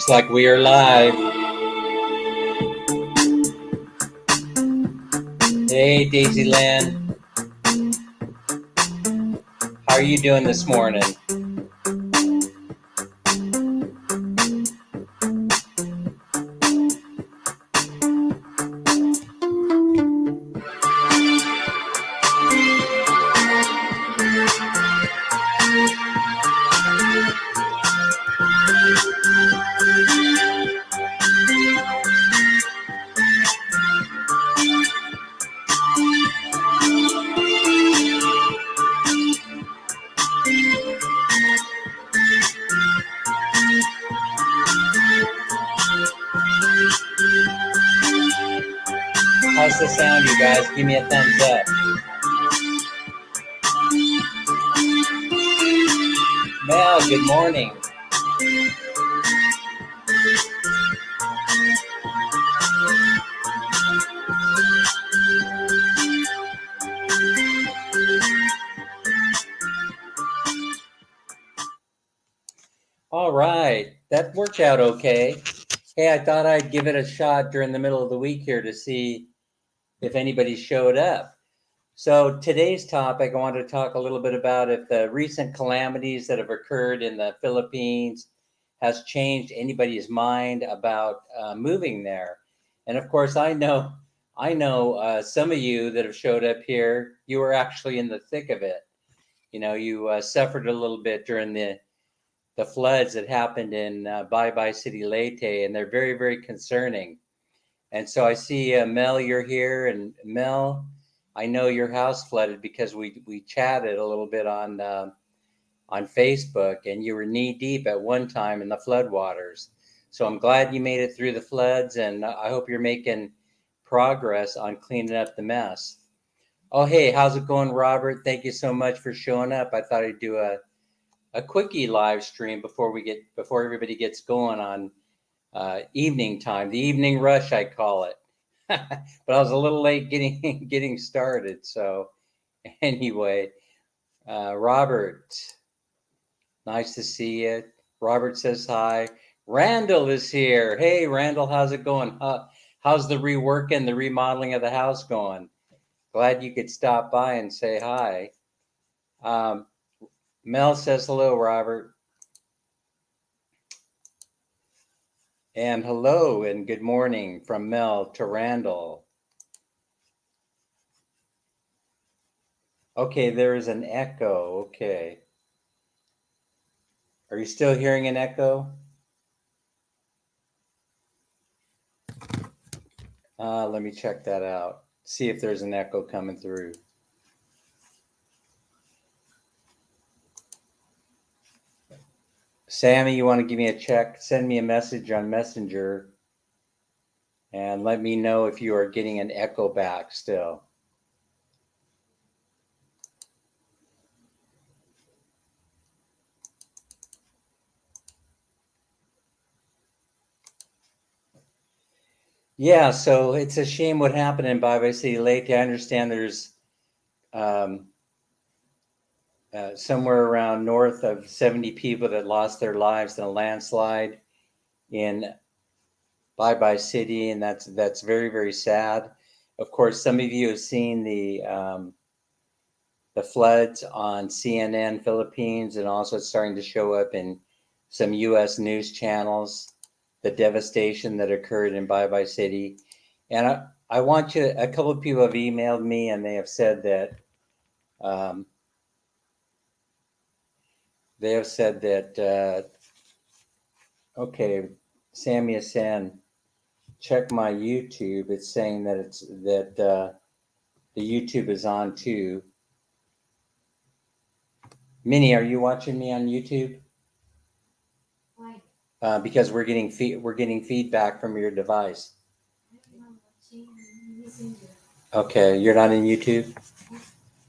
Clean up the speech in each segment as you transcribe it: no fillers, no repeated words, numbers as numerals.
Looks like we are live. Hey, Daisy Land. How are you doing this morning? How's the sound, you guys? Give me a thumbs up. Mel, good morning. All right, that worked out okay. Hey, I thought I'd give it a shot during the middle of the week here to see if anybody showed up. So today's topic, I want to talk a little bit about if the recent calamities that have occurred in the Philippines has changed anybody's mind about moving there. And of course, I know some of you that have showed up here, you were actually in the thick of it. You know, you suffered a little bit during the floods that happened in Bye Bye City Leyte, and they're very, very concerning. And so I see Mel, you're here, and Mel, I know your house flooded because we chatted a little bit on Facebook, and you were knee deep at one time in the floodwaters. So I'm glad you made it through the floods, and I hope you're making progress on cleaning up the mess. Oh, hey, how's it going, Robert? Thank you so much for showing up. I thought I'd do a quickie live stream before everybody gets going on evening time, the evening rush, I call it. But I was a little late getting started. So anyway, Robert, nice to see you. Robert says hi. Randall is here. Hey, Randall, how's it going? How's the rework and the remodeling of the house going? Glad you could stop by and say hi. Mel says hello, Robert. And hello and good morning from Mel to Randall. Okay, there is an echo. Okay. Are you still hearing an echo? Let me check that out. See if there's an echo coming through. Sammy, you want to give me a check? Send me a message on Messenger and let me know if you are getting an echo back still. Yeah, so it's a shame what happened in Bye Bye City Lake. I understand there's somewhere around north of 70 people that lost their lives in a landslide in Bye Bye City, and that's very, very sad. Of course, some of you have seen the floods on CNN Philippines, and also it's starting to show up in some U.S. news channels, the devastation that occurred in Bye Bye City. And I want you, a couple of people have emailed me and they have said that, okay, Sammy Asen, check my YouTube. It's saying that the YouTube is on too. Minnie, are you watching me on YouTube? Why? Because we're getting feedback from your device. Okay, you're not in YouTube?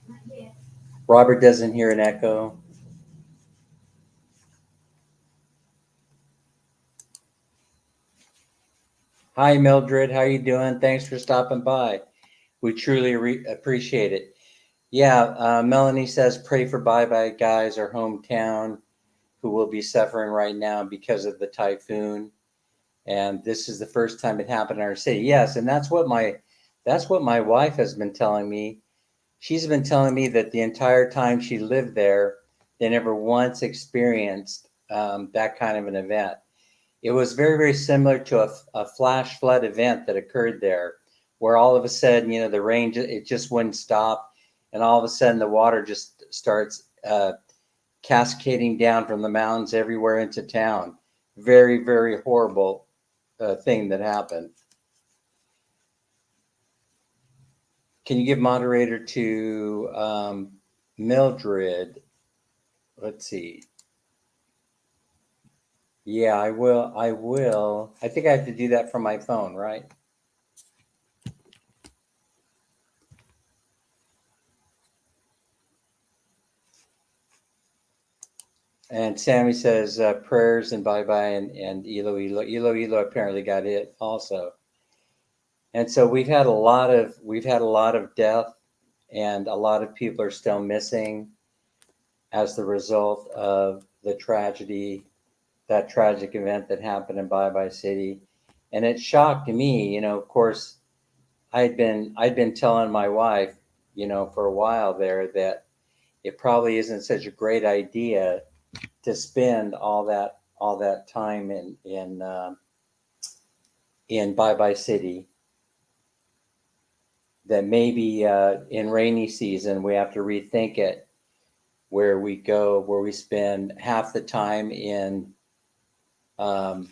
Not yet. Robert doesn't hear an echo. Hi, Mildred. How are you doing? Thanks for stopping by. We truly appreciate it. Yeah, Melanie says, pray for Bye Bye Guys, our hometown, who will be suffering right now because of the typhoon. And this is the first time it happened in our city. Yes, and that's what my wife has been telling me. She's been telling me that the entire time she lived there, they never once experienced that kind of an event. It was very, very similar to a flash flood event that occurred there, where all of a sudden, the rain, it just wouldn't stop. And all of a sudden, the water just starts cascading down from the mountains everywhere into town. Very, very horrible thing that happened. Can you give moderator to Mildred? Let's see. Yeah, I will. I will. I think I have to do that from my phone, right? And Sammy says prayers and bye bye and Elo Elo Elo apparently got it also. And so we've had a lot of death, and a lot of people are still missing as the result of the tragedy, that tragic event that happened in Bye Bye City. And it shocked me, of course, I'd been telling my wife, for a while there that it probably isn't such a great idea to spend all that time in Bye Bye City. That maybe in rainy season we have to rethink it, where we spend half the time in um,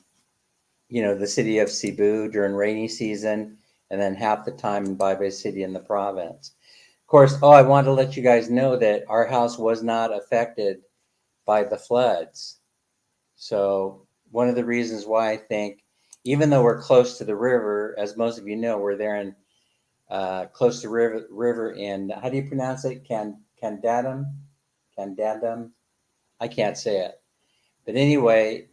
the city of Cebu during rainy season, and then half the time in Bye Bye City in the province. Of course, I want to let you guys know that our house was not affected by the floods. So one of the reasons why I think, even though we're close to the river, as most of you know, we're there in close to river in, how do you pronounce it? Candadum. I can't say it, but anyway,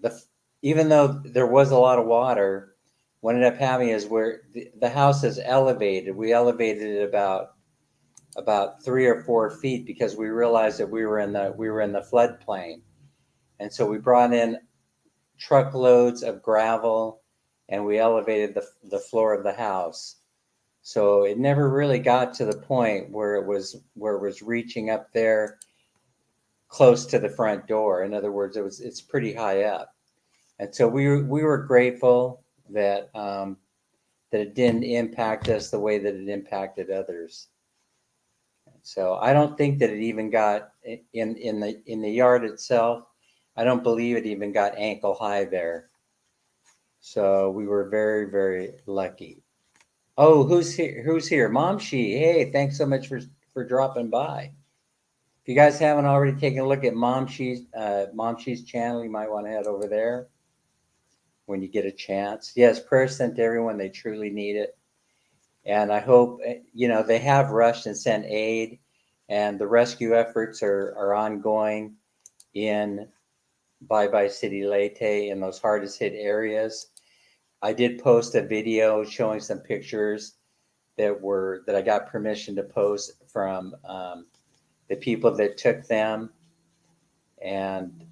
even though there was a lot of water, what ended up happening is where the house is elevated. We elevated it about 3 or 4 feet because we realized that we were in the floodplain, and so we brought in truckloads of gravel, and we elevated the floor of the house. So it never really got to the point where it was reaching up there close to the front door. In other words, it's pretty high up, and so we were grateful that it didn't impact us the way that it impacted others. So I don't think that it even got in the yard itself. I don't believe it even got ankle high there. So we were very, very lucky. Oh, who's here? Who's here? Mom She. Hey, thanks so much for dropping by. If you guys haven't already taken a look at Mom She's channel, you might want to head over there when you get a chance. Yes, prayers sent to everyone. They truly need it. And I hope, they have rushed and sent aid, and the rescue efforts are ongoing in Bye Bye City Leyte in those hardest hit areas. I did post a video showing some pictures that I got permission to post from the people that took them, and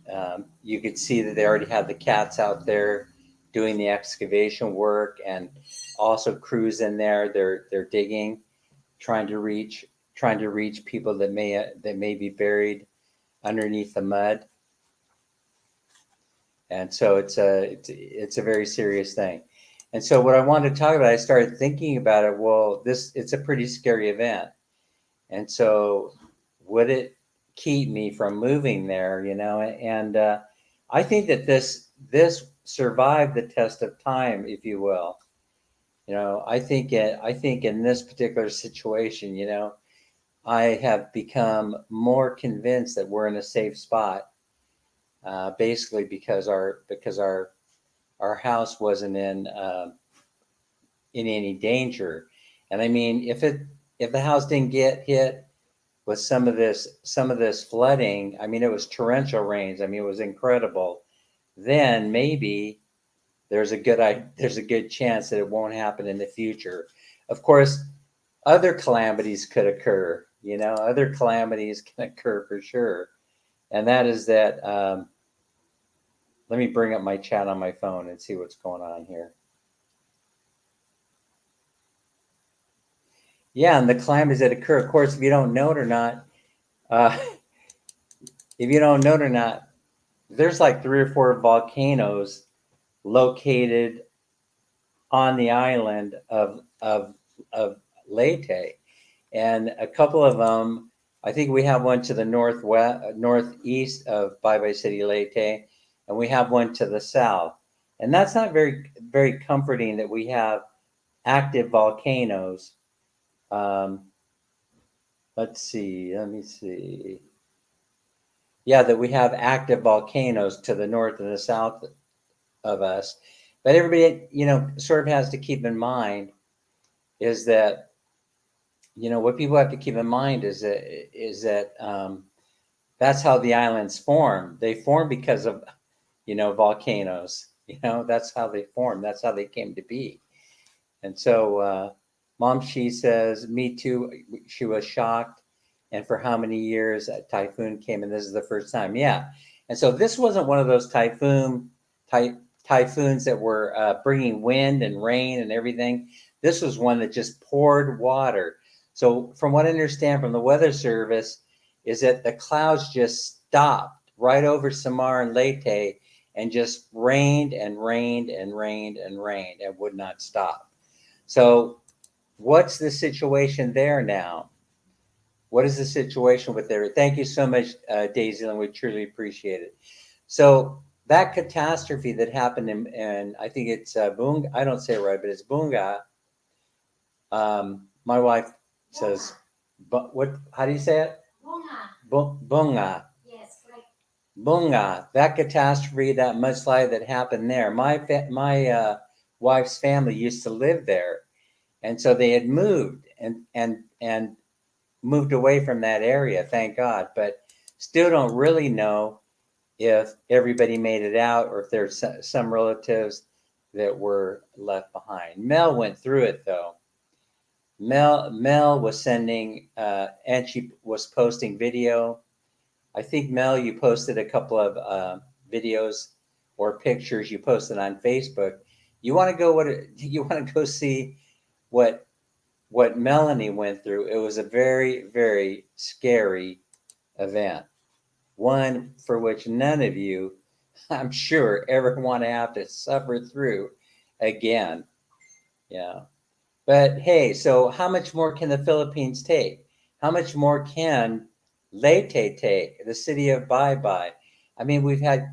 you could see that they already had the cats out there doing the excavation work, and also crews in there. They're digging, trying to reach people that may be buried underneath the mud. And so it's a very serious thing. And so what I wanted to talk about, I started thinking about it. Well, it's a pretty scary event, and so would it keep me from moving there? And I think that this survived the test of time, if you will. I think in this particular situation, I have become more convinced that we're in a safe spot, basically because our house wasn't in any danger. And I mean, if the house didn't get hit with some of this flooding, I mean, it was torrential rains. I mean, it was incredible. Then maybe there's a good chance that it won't happen in the future. Of course, other calamities could occur. Other calamities can occur for sure, and that is that Let me bring up my chat on my phone and see what's going on here. Yeah, and the calamities that occur, of course, if you don't know it or not, uh, if you don't know it or not, there's like 3 or 4 volcanoes located on the island of Leyte, and a couple of them, I think we have one to the northeast of Bye Bye City Leyte, and we have one to the south. And that's not very comforting that we have active volcanoes. Um, let's see, let me see. Yeah, that we have active volcanoes to the north and the south of us. But everybody, sort of has to keep in mind is that, what people have to keep in mind is that that's how the islands form. They form because of, volcanoes. That's how they form. That's how they came to be. And so, Mom, she says, me too. She was shocked. And for how many years a typhoon came, and this is the first time. Yeah. And so this wasn't one of those typhoons that were bringing wind and rain and everything. This was one that just poured water. So from what I understand from the Weather Service is that the clouds just stopped right over Samar and Leyte and just rained and rained and rained and rained and would not stop. So what's the situation there now? What is the situation with there? Thank you so much, Daisy, and we truly appreciate it. So that catastrophe that happened in I think it's Bunga. I don't say it right, but it's Bunga. My wife says, but what? How do you say it? Bunga. Bunga. Yes, like Bunga. That catastrophe, that mudslide that happened there. My wife's family used to live there, and so they had moved and moved away from that area. Thank God, but still don't really know if everybody made it out or if there's some relatives that were left behind. Mel went through it though. Mel was sending and she was posting video. I think Mel, you posted a couple of videos or pictures you posted on Facebook. You want to go you want to go see what Melanie went through. It was a very, very scary event. One for which none of you, I'm sure, ever want to have to suffer through again. Yeah. But hey, so how much more can the Philippines take? How much more can Leyte take? The city of Bye Bye. I mean, we had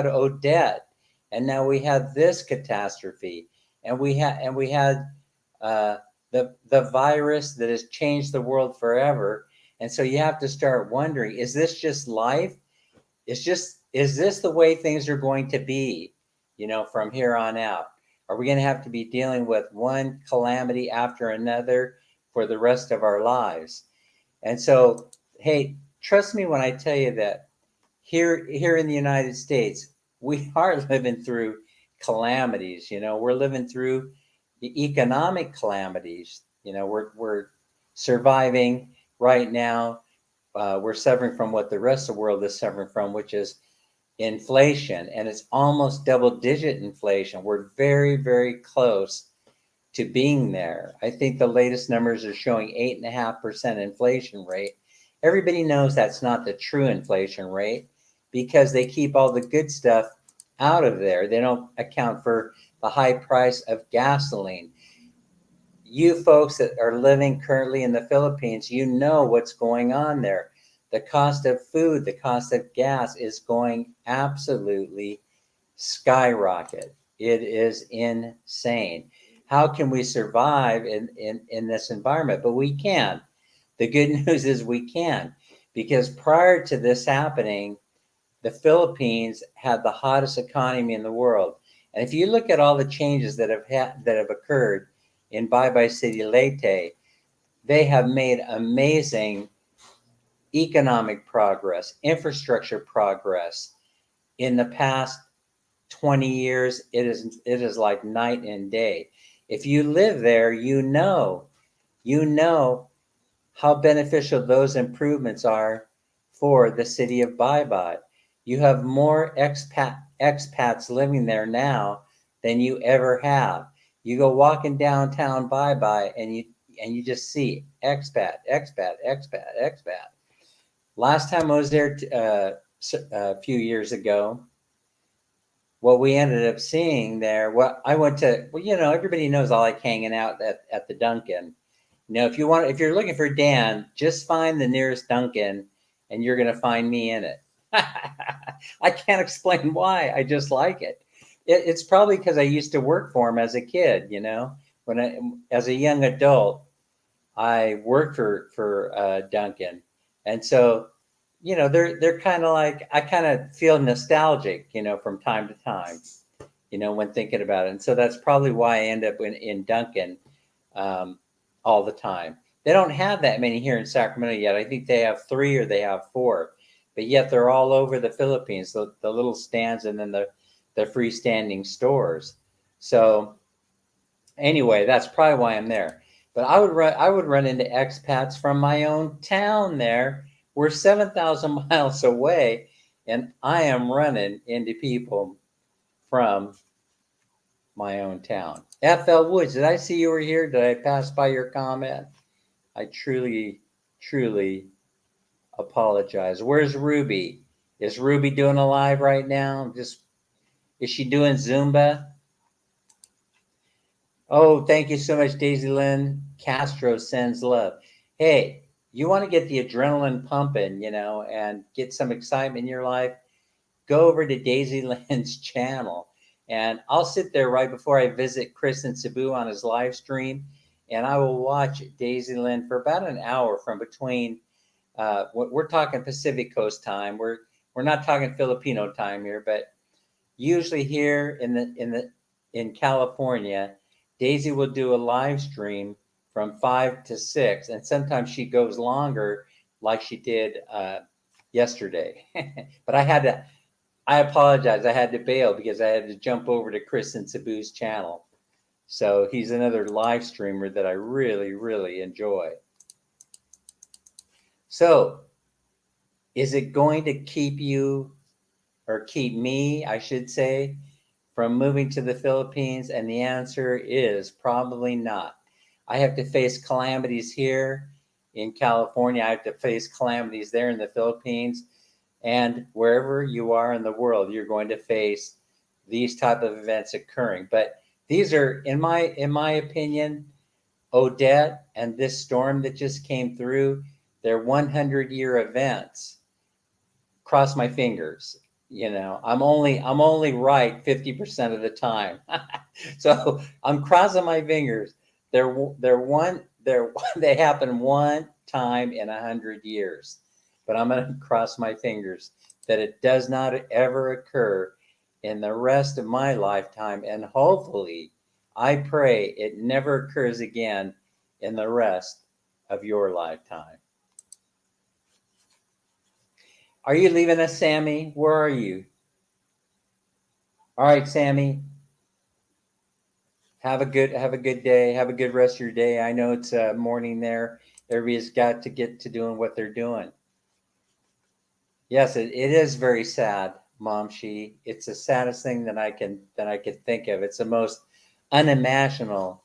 Odette, and now we had this catastrophe, and we had uh, the virus that has changed the world forever. And so you have to start wondering: is this just life? Is this the way things are going to be? From here on out. Are we going to have to be dealing with one calamity after another for the rest of our lives? And so, hey, trust me when I tell you that here in the United States, we are living through calamities. We're living through the economic calamities. We're surviving right now. We're suffering from what the rest of the world is suffering from, which is inflation, and it's almost double-digit inflation. We're very, very close to being there. I think the latest numbers are showing 8.5% inflation rate. Everybody knows that's not the true inflation rate because they keep all the good stuff out of there. They don't account for the high price of gasoline. You folks that are living currently in the Philippines, you know what's going on there. The cost of food, the cost of gas is going absolutely skyrocket. It is insane. How can we survive in this environment? But we can. The good news is we can, because prior to this happening, the Philippines had the hottest economy in the world. And if you look at all the changes that have occurred in Bye Bye City Leyte, they have made amazing economic progress, infrastructure progress. In the past 20 years, it is like night and day. If you live there, you know how beneficial those improvements are for the city of Bye Bye. You have more expats living there now than you ever have. You go walking downtown bye and you just see expat, expat, expat, expat. Last time I was there a few years ago, what we ended up seeing there, what I went to, well, everybody knows I like hanging out at the Dunkin'. If you're looking for Dan, just find the nearest Dunkin', and you're going to find me in it. I can't explain why. I just like it. It's probably because I used to work for him as a kid. As a young adult, I worked for Dunkin', and so they're kind of like, I kind of feel nostalgic, from time to time, when thinking about it. And so that's probably why I end up in Dunkin'. All the time. They don't have that many here in Sacramento yet. I think they have 3 or they have 4, but yet they're all over the Philippines, the little stands and then the freestanding stores. So anyway, that's probably why I'm there. But I would run into expats from my own town there. We're 7,000 miles away, and I am running into people from my own town. FL Woods, did I see you were here? Did I pass by your comment? I truly, truly apologize. Where's Ruby? Is Ruby doing a live right now? Is she doing Zumba? Oh, thank you so much, Daisy Lynn. Castro sends love. Hey, you want to get the adrenaline pumping, and get some excitement in your life? Go over to Daisy Lynn's channel, and I'll sit there right before I visit Chris and Cebu on his live stream, and I will watch Daisy Lynn for about an hour from between. We're talking Pacific Coast time. We're not talking Filipino time here, but usually here in California, Daisy will do a live stream from 5 to 6, and sometimes she goes longer, like she did yesterday. But I apologize. I had to bail because I had to jump over to Chris and Cebu's channel. So he's another live streamer that I really, really enjoy. So, is it going to keep you, or keep me, I should say, from moving to the Philippines? And the answer is probably not. I have to face calamities here in California. I have to face calamities there in the Philippines. And wherever you are in the world, you're going to face these type of events occurring. But these are, in my opinion, Odette and this storm that just came through, they're 100-year events. Cross my fingers. I'm only right 50% of the time. So I'm crossing my fingers. They happen one time in 100 years. But I'm going to cross my fingers that it does not ever occur in the rest of my lifetime, and hopefully, I pray it never occurs again in the rest of your lifetime. Are you leaving us, Sammy? Where are you? All right, Sammy. Have a good day. Have a good rest of your day. I know it's morning there. Everybody's got to get to doing what they're doing. Yes, it is very sad, Mom. It's the saddest thing that I can think of. It's the most unimaginable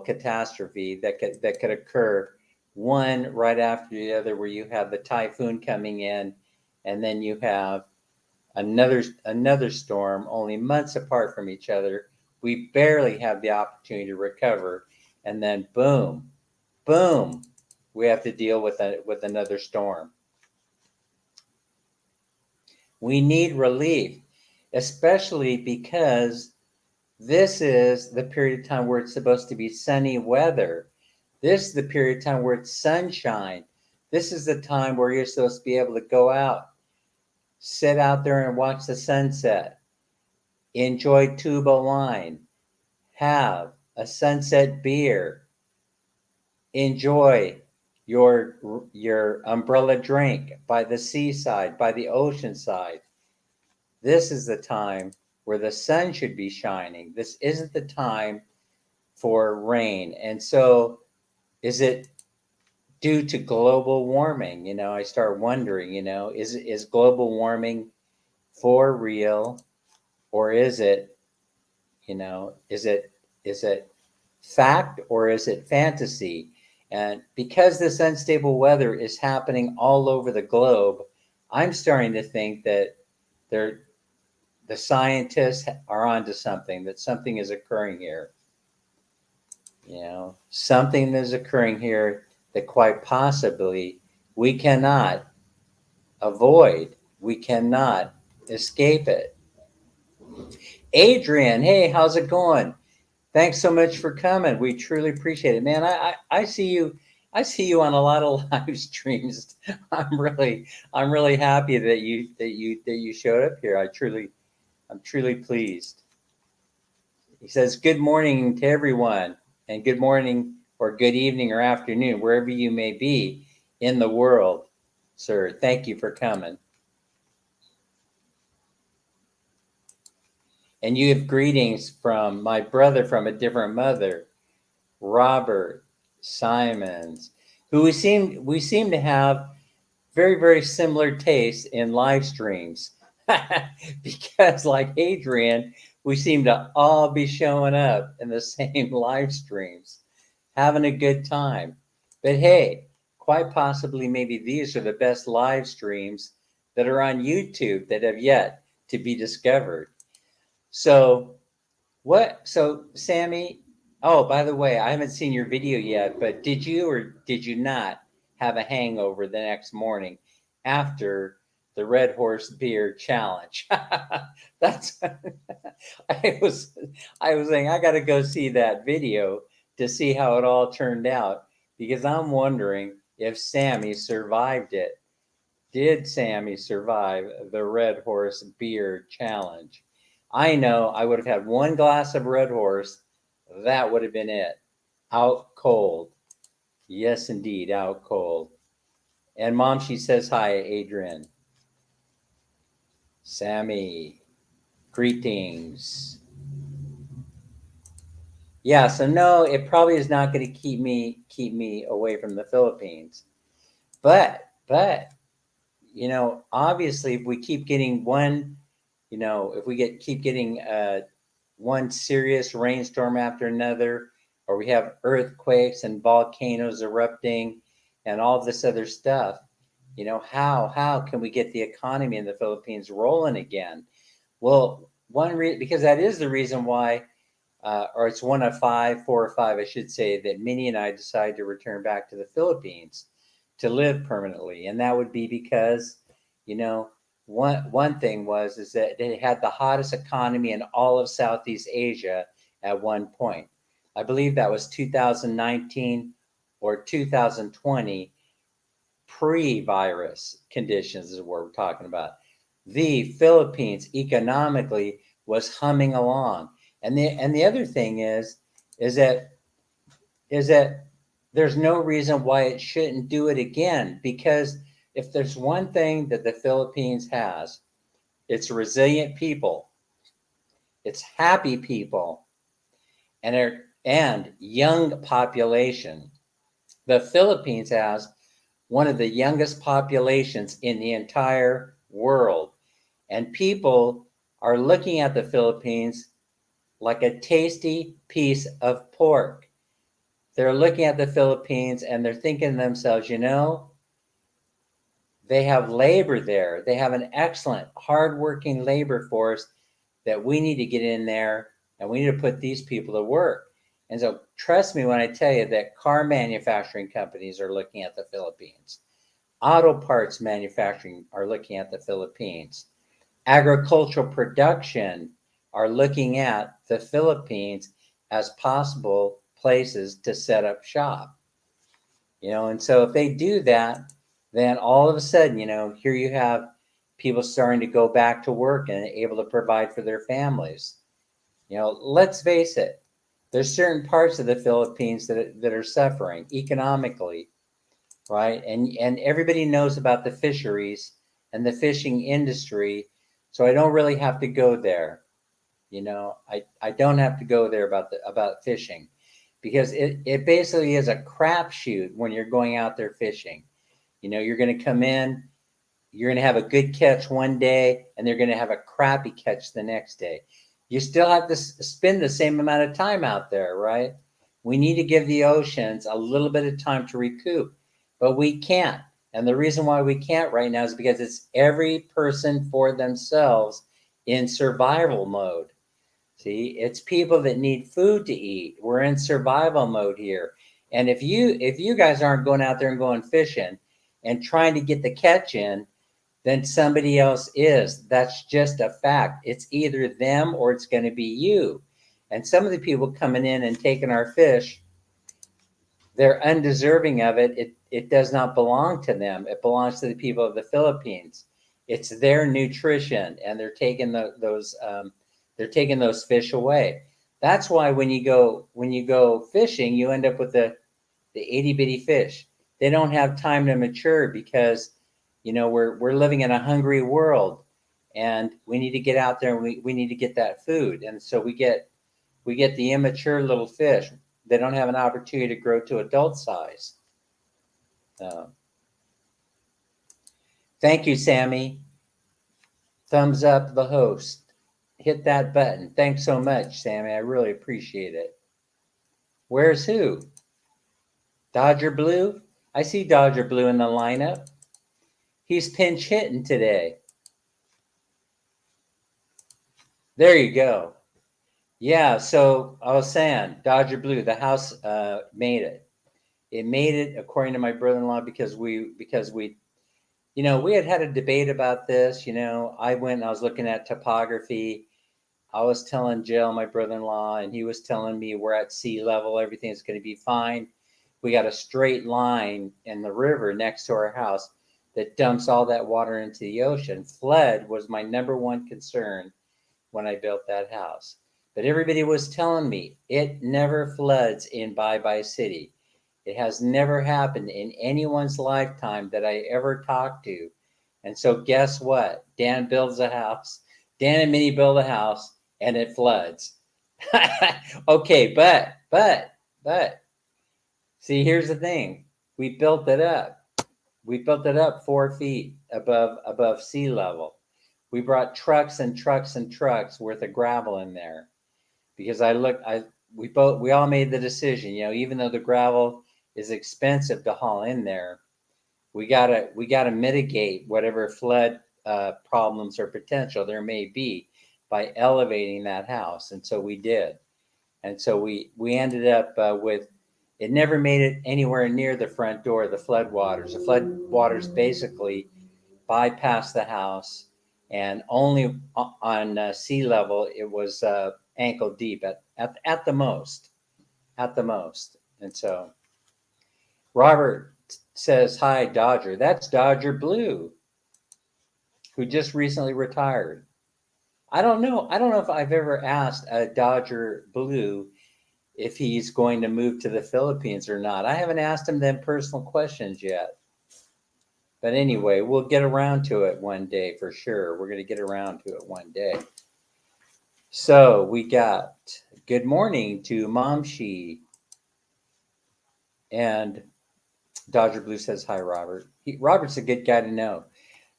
catastrophe that could occur, one right after the other, where you have the typhoon coming in, and then you have another storm only months apart from each other. We barely have the opportunity to recover, and then boom, we have to deal with another storm. We need relief, especially because this is the period of time where it's supposed to be sunny weather. This is the period of time where it's sunshine. This is the time where you're supposed to be able to go out, sit out there and watch the sunset, enjoy tuba wine, have a sunset beer, enjoy your umbrella drink by the seaside, by the ocean side. This is the time where the sun should be shining. This isn't the time for rain. And so, is it due to global warming. You know, I start wondering, you know, is global warming for real, or is it, you know, is it fact or is it fantasy? And because this unstable weather is happening all over the globe, I'm starting to think that they're, the scientists are onto something, that something is occurring here. You know, something is occurring here that quite possibly we cannot avoid. We cannot escape it. Adrian, hey, how's it going? Thanks so much for coming. We truly appreciate it, man. I see you. I see you on a lot of live streams. I'm really happy that you showed up here. I'm truly pleased. He says, "Good morning to everyone, and good morning or good evening or afternoon, wherever you may be in the world, sir. Thank you for coming." And you have greetings from my brother from a different mother, Robert Simons, who we seem to have very similar tastes in live streams. Because like Adrian, we seem to all be showing up in the same live streams, having a good time. But hey, quite possibly maybe these are the best live streams that are on YouTube that have yet to be discovered. So so Sammy, oh, by the way, I haven't seen your video yet, but did you or did you not have a hangover the next morning after the Red Horse Beer Challenge? That's I was I was saying I got to go see that video to see how it all turned out, because I'm wondering if Sammy survived it. Did Sammy survive the Red Horse Beer Challenge? I know I would have had one glass of Red Horse. That would have been it. Out cold. Yes, indeed, out cold. And Mom, she says hi, Adrian. Sammy, greetings. Yeah, so no, it probably is not going to keep me away from the Philippines. But you know, obviously, if we keep getting one, you know, if we keep getting one serious rainstorm after another, or we have earthquakes and volcanoes erupting, and all this other stuff, you know, how can we get the economy in the Philippines rolling again? Well, one reason, because that is the reason why, or it's one of five, four or five, I should say, that Minnie and I decided to return back to the Philippines to live permanently, and that would be because, you know, one thing was is that it had the hottest economy in all of Southeast Asia at one point. I believe that was 2019 or 2020, pre-virus conditions is what we're talking about. The Philippines economically was humming along, and the other thing is that is that there's no reason why it shouldn't do it again, because if there's one thing that the Philippines has, it's resilient people, it's happy people, and young population. The Philippines has one of the youngest populations in the entire world, and people are looking at the Philippines like a tasty piece of pork. They're looking at the Philippines and they're thinking to themselves, you know, they have labor there. They have an excellent, hardworking labor force that we need to get in there, and we need to put these people to work. And so, trust me when I tell you that car manufacturing companies are looking at the Philippines, auto parts manufacturing are looking at the Philippines, agricultural production are looking at the Philippines as possible places to set up shop. You know, and so if they do that, then all of a sudden, you know, here you have people starting to go back to work and able to provide for their families. You know, let's face it, there's certain parts of the Philippines that are suffering economically, right? And everybody knows about the fisheries and the fishing industry, so I don't really have to go there. You know, I don't have to go there about fishing, because it basically is a crapshoot when you're going out there fishing. You know, you're going to come in, you're going to have a good catch one day, and they're going to have a crappy catch the next day. You still have to spend the same amount of time out there, right? We need to give the oceans a little bit of time to recoup, but we can't. And the reason why we can't right now is because it's every person for themselves in survival mode. See, it's people that need food to eat. We're in survival mode here. And if you guys aren't going out there and going fishing and trying to get the catch in, then somebody else is. That's just a fact. It's either them or it's going to be you. And some of the people coming in and taking our fish, they're undeserving of it. It does not belong to them. It belongs to the people of the Philippines. It's their nutrition, and they're taking those fish away. That's why when you go fishing, you end up with the itty bitty fish. They don't have time to mature because we're living in a hungry world, and we need to get out there and we need to get that food. And so we get the immature little fish. They don't have an opportunity to grow to adult size. Thank you, Sammy. Thumbs up the host. Hit that button. Thanks so much, Sammy. I really appreciate it. Where's who? Dodger Blue? I see Dodger Blue in the lineup. He's pinch hitting today. There you go. Yeah, so I was saying, Dodger Blue, the house made it. It made it, according to my brother-in-law, because we had a debate about this. I went and I was looking at topography. I was telling Jill, my brother-in-law, and he was telling me we're at sea level. Everything's going to be fine. We got a straight line in the river next to our house that dumps all that water into the ocean. Flood was my number one concern when I built that house. But everybody was telling me it never floods in Bye Bye City. It has never happened in anyone's lifetime that I ever talked to. And so guess what? Dan builds a house. Dan and Minnie build a house, and it floods. Okay, but see, here's the thing. We built it up. We built it up 4 feet above sea level. We brought trucks and trucks and trucks worth of gravel in there, because we all made the decision. Even though the gravel is expensive to haul in there, we gotta mitigate whatever flood problems or potential there may be by elevating that house. And so we did. And so we ended up with, it never made it anywhere near the front door, the floodwaters. The floodwaters basically bypassed the house, and only on sea level it was ankle deep at the most. And so Robert says, hi, Dodger. That's Dodger Blue, who just recently retired. I don't know if I've ever asked a Dodger Blue if he's going to move to the Philippines or not. I haven't asked him them personal questions yet. But anyway, we'll get around to it one day for sure. We're going to get around to it one day. So we got good morning to Momshi. And Dodger Blue says, hi, Robert. Robert's a good guy to know.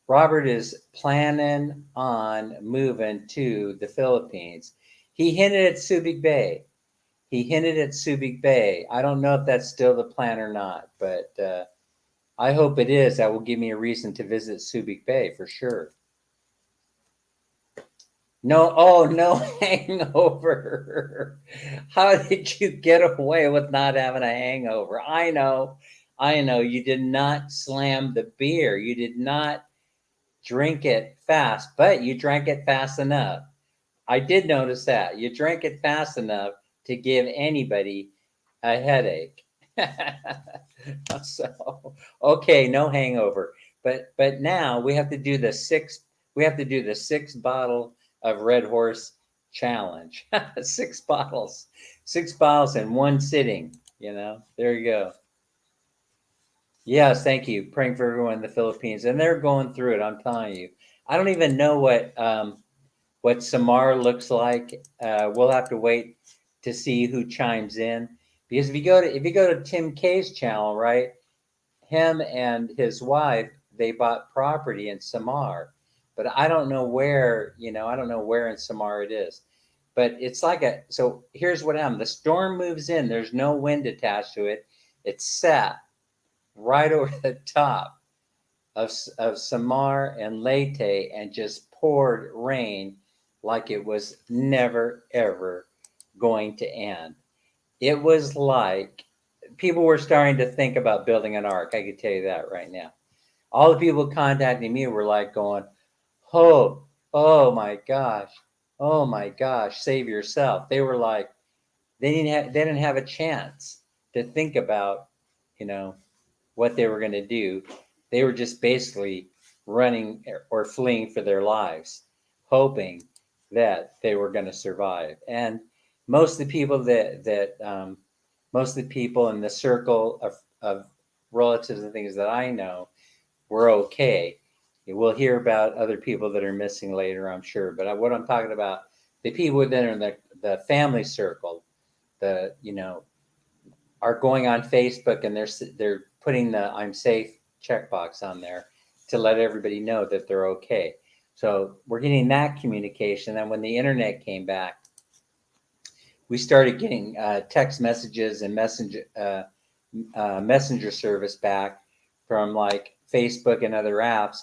Robert is planning on moving to the Philippines. He hinted at Subic Bay. I don't know if that's still the plan or not, but I hope it is. That will give me a reason to visit Subic Bay for sure. No hangover. How did you get away with not having a hangover? I know. You did not slam the beer. You did not drink it fast, but you drank it fast enough. I did notice that. You drank it fast enough to give anybody a headache. So, okay, no hangover. But now we have to do the 6 bottle of Red Horse challenge. 6 bottles in one sitting. There you go. Yes, thank you. Praying for everyone in the Philippines, and they're going through it. I'm telling you. I don't even know what Samar looks like. We'll have to wait to see who chimes in. Because if you go to Tim Kay's channel, right, him and his wife, they bought property in Samar, but I don't know where, I don't know where in Samar it is. But it's like so here's what happened. The storm moves in, there's no wind attached to it. It's sat right over the top of Samar and Leyte and just poured rain like it was never, ever going to end. It was like people were starting to think about building an ark. I can tell you that right now. All the people contacting me were like going, "Oh, oh my gosh, save yourself." They were like, they didn't have a chance to think about, you know, what they were going to do. They were just basically running or fleeing for their lives, hoping that they were going to survive. And most of the people most of the people in the circle of relatives and things that I know were okay. We'll hear about other people that are missing later, I'm sure. But what I'm talking about, the people within the family circle, are going on Facebook and they're putting the "I'm safe" checkbox on there to let everybody know that they're okay. So we're getting that communication. And when the internet came back, we started getting text messages and messenger service back from like Facebook and other apps.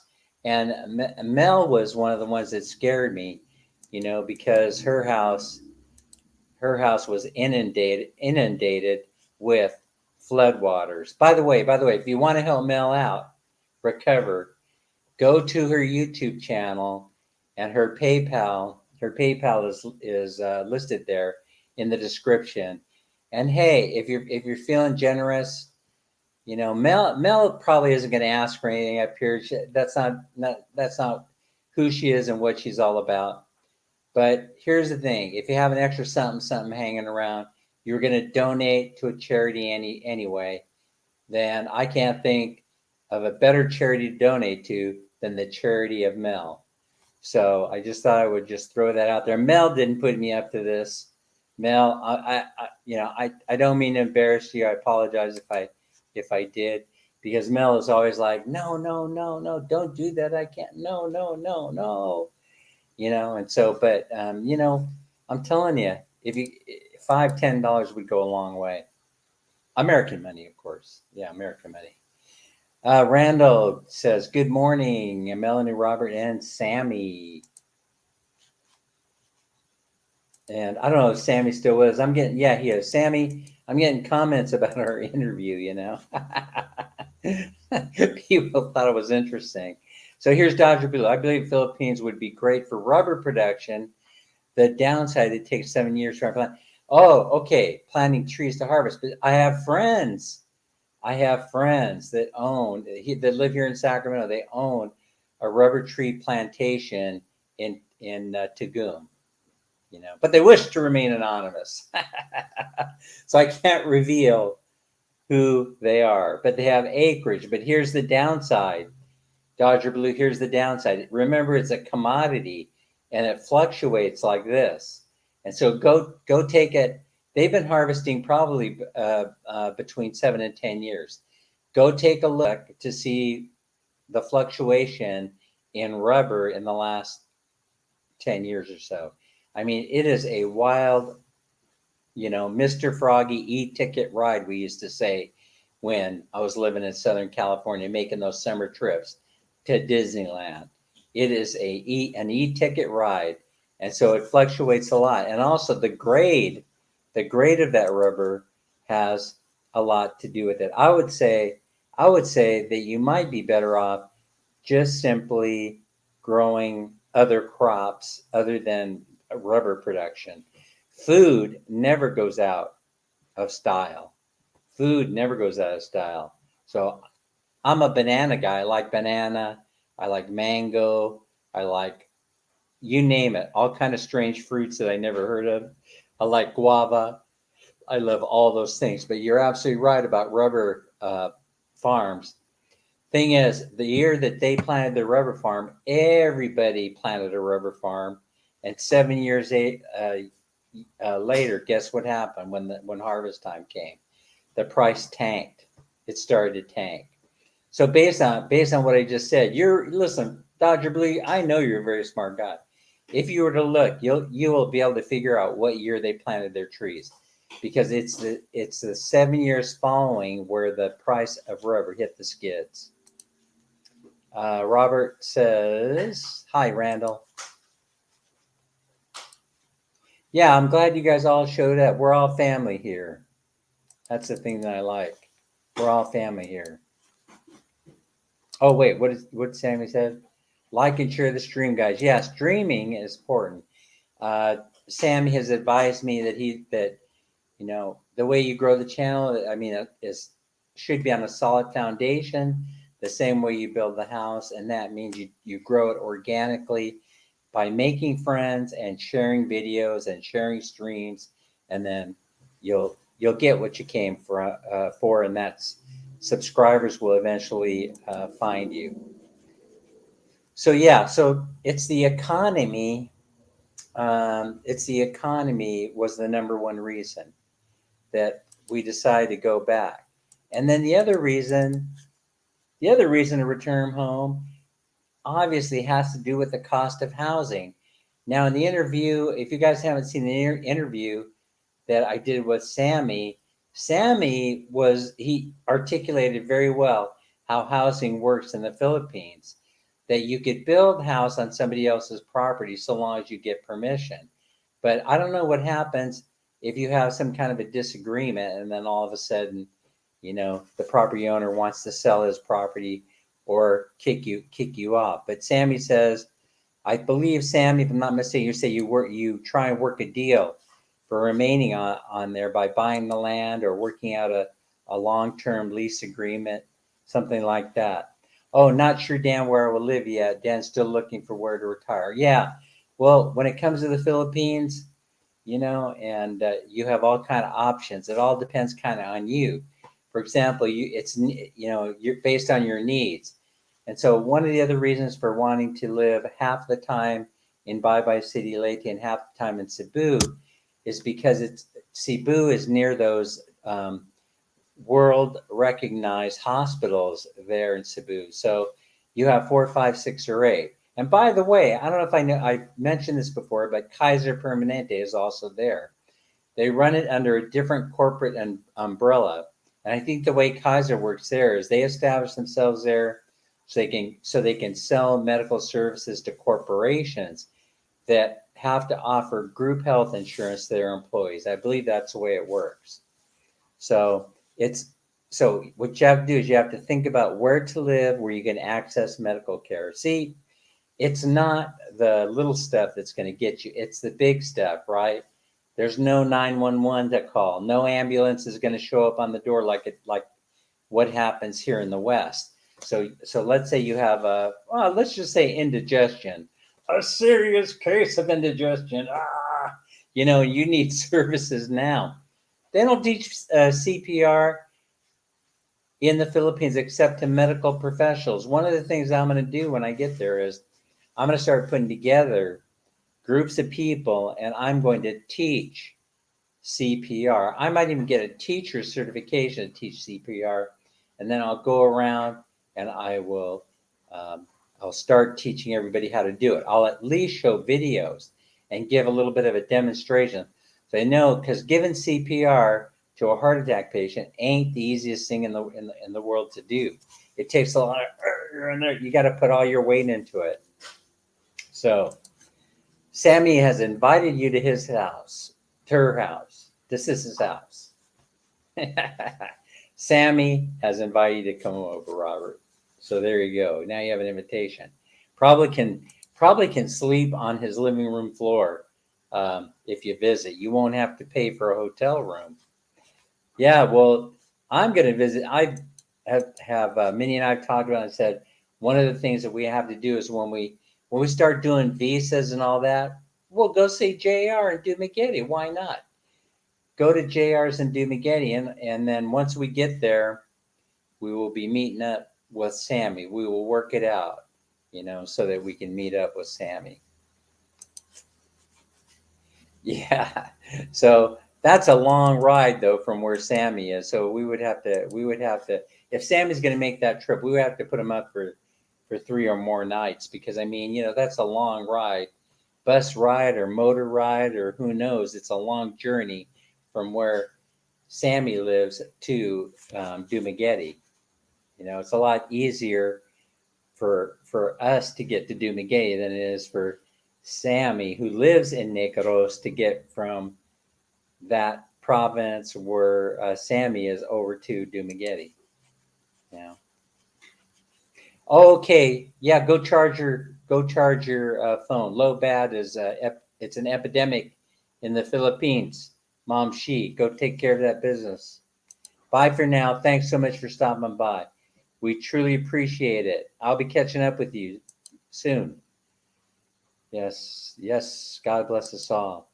And Mel was one of the ones that scared me, because her house was inundated with floodwaters. By the way, if you want to help Mel out recover, go to her YouTube channel, and her PayPal is listed there in the description. And hey, if you're feeling generous, Mel probably isn't going to ask for anything up here. That's not who she is and what she's all about. But here's the thing: if you have an extra something hanging around, you're going to donate to a charity anyway. Then I can't think of a better charity to donate to than the charity of Mel. So I just thought I would just throw that out there. Mel didn't put me up to this. Mel, I don't mean to embarrass you. I apologize if I did, because Mel is always like, no, no, no, no, don't do that. I can't. No, no, no, no. And so, but I'm telling you, if you $5-10 would go a long way. American money, of course. Yeah, American money. Randall says, "Good morning, Melanie, Robert, and Sammy." And I don't know if Sammy still with us. Yeah, he is. Sammy, I'm getting comments about our interview, People thought it was interesting. So here's Dr. Blue. I believe Philippines would be great for rubber production. The downside, it takes 7 years to plant. Oh, okay. Planting trees to harvest. But I have friends that live here in Sacramento. They own a rubber tree plantation in Tagoom, but they wish to remain anonymous. So I can't reveal who they are, but they have acreage. But here's the downside, Dodger Blue. Here's the downside. Remember, it's a commodity and it fluctuates like this. And so go take it. They've been harvesting probably between 7 and 10 years. Go take a look to see the fluctuation in rubber in the last 10 years or so. I mean, it is a wild, Mr. Froggy e-ticket ride, we used to say when I was living in Southern California, making those summer trips to Disneyland. It is an e-ticket ride. And so it fluctuates a lot. And also the grade of that rubber has a lot to do with it. I would say that you might be better off just simply growing other crops other than rubber production. Food never goes out of style. Food never goes out of style. So I'm a banana guy. I like banana. I like mango. I like, you name it, all kind of strange fruits that I never heard of. I like guava. I love all those things. But you're absolutely right about rubber farms. Thing is, the year that they planted the rubber farm, everybody planted a rubber farm, and 7 years later, guess what happened when harvest time came? The price tanked. It started to tank. So based on what I just said, listen, Dr. Blue, I know you're a very smart guy. If you were to look, you will be able to figure out what year they planted their trees, because it's the 7 years following where the price of rubber hit the skids. Robert says, "Hi, Randall. Yeah, I'm glad you guys all showed up. We're all family here. That's the thing that I like. We're all family here." Oh wait, what Sammy said? Like and share the stream, guys. Yeah, streaming is important. Sammy has advised me that the way you grow the channel, I mean, is should be on a solid foundation, the same way you build the house, and that means you grow it organically by making friends and sharing videos and sharing streams, and then you'll get what you came for, and that's subscribers will eventually find you. So yeah, so it's the economy. It's the economy was the number one reason that we decided to go back. And then the other reason to return home obviously has to do with the cost of housing. Now, in the interview, if you guys haven't seen the interview that I did with Sammy, he articulated very well how housing works in the Philippines. That you could build a house on somebody else's property so long as you get permission. But I don't know what happens if you have some kind of a disagreement and then all of a sudden, the property owner wants to sell his property or kick you off. But Sammy says, I believe, Sammy, if I'm not mistaken, you say you try and work a deal for remaining on there by buying the land or working out a long-term lease agreement, something like that. Oh, not sure, Dan, where I will live yet. Dan's still looking for where to retire. Yeah, well, when it comes to the Philippines, and you have all kind of options. It all depends kind of on you. For example, you're based on your needs. And so one of the other reasons for wanting to live half the time in Bye City Leyte and half the time in Cebu is because Cebu is near those world recognized hospitals there in Cebu. So you have 4, 5, 6, or 8. And by the way, I don't know if I mentioned this before, but Kaiser Permanente is also there. They run it under a different corporate umbrella. And I think the way Kaiser works there is they establish themselves there so they can sell medical services to corporations that have to offer group health insurance to their employees. I believe that's the way it works. So what you have to do is you have to think about where to live, where you can access medical care. See, it's not the little stuff that's going to get you. It's the big stuff, right? There's no 911 to call. No ambulance is going to show up on the door like what happens here in the West. So let's say you have let's just say indigestion, a serious case of indigestion. You need services now. They don't teach CPR in the Philippines except to medical professionals. One of the things I'm going to do when I get there is I'm going to start putting together groups of people and I'm going to teach CPR. I might even get a teacher's certification to teach CPR, and then I'll go around and I'll start teaching everybody how to do it. I'll at least show videos and give a little bit of a demonstration. So I know, because giving CPR to a heart attack patient ain't the easiest thing in the world to do. It takes a lot of, you got to put all your weight into it. So Sammy has invited you to his house, to her house. This is his house. Sammy has invited you to come over, Robert. So there you go. Now you have an invitation. Probably can sleep on his living room floor if you visit. You won't have to pay for a hotel room. Yeah, well, I'm going to visit. I have Minnie and I've talked about and said one of the things that we have to do is when we start doing visas and all that, we'll go see JR and Dumaguete. Why not? Go to JR's and Dumaguete, and then once we get there, we will be meeting up with Sammy. We will work it out, so that we can meet up with Sammy. Yeah. So that's a long ride though from where Sammy is. So we would have to if Sammy's going to make that trip, we would have to put him up for 3 or more nights because I mean, that's a long ride. Bus ride or motor ride or who knows, it's a long journey from where Sammy lives to Dumagetti. It's a lot easier for us to get to Dumaguete than it is for Sammy, who lives in Necros, to get from that province where Sammy is over to Dumaguete. Yeah. Okay. Yeah. Go charge your phone. Low bad is it's an epidemic in the Philippines. Mom, go take care of that business. Bye for now. Thanks so much for stopping by. We truly appreciate it. I'll be catching up with you soon. Yes, yes. God bless us all.